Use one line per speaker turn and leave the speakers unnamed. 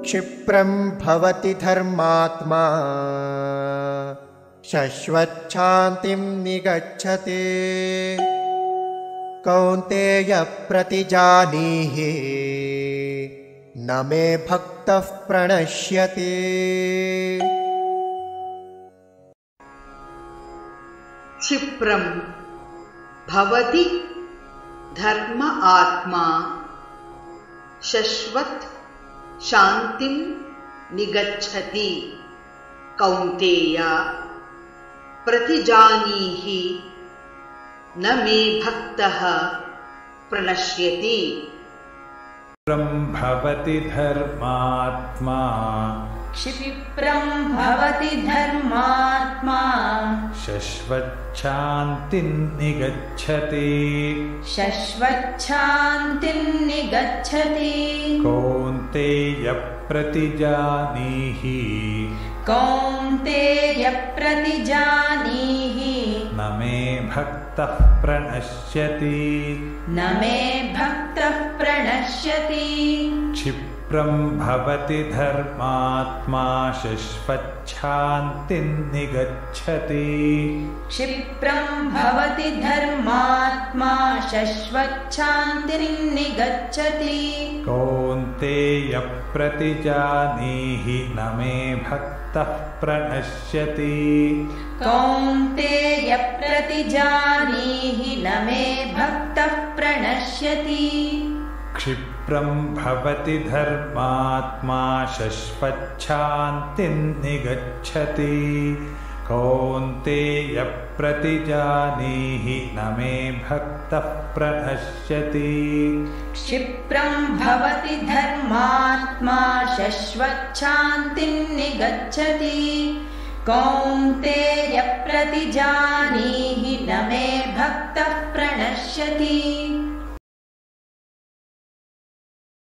क्षिप्रं भवति धर्मात्मा शश्वच्छान्तिं निगच्छति कौन्तेय प्रतिजानीहि न मे भक्तः प्रणश्यति।
क्षिप्रं भवति धर्म आत्मा शश्वत् शान्तिं निगच्छति कौन्तेय प्रतिजानीहि न मे भक्तः प्रणश्यति।
क्षिप्रं भवति धर्मात्मा
क्षिप्रं भवति धर्मात्मा
शश्वच्छान्तिं निगच्छति
शश्वच्छान्तिं निगच्छति
कौन्तेय प्रतिजानीहि
कौन्तेय प्रतिजानीहि
न मे भक्तः प्रणश्यति
न मे भक्तः प्रणश्यति।
क्षिप्रं भवति धर्मात्मा शश्वच्छान्तिं निगच्छति
क्षिप्रं भवति धर्मात्मा शश्वच्छान्तिं निगच्छति
कौन्तेय प्रतिजानीहि न मे भक्तः प्रणश्यति
कौन्तेय प्रतिजानीहि न मे भक्तः प्रणश्यति।
क्षिप्रं भवति धर्मात्मा शश्वच्छान्तिं निगच्छति कौन्तेय प्रतिजानीहि न मे भक्तः प्रणश्यति
क्षिप्रं भवति धर्मात्मा शश्वच्छान्तिं निगच्छति कौन्तेय प्रतिजानीहि न मे भक्तः प्रणश्यति।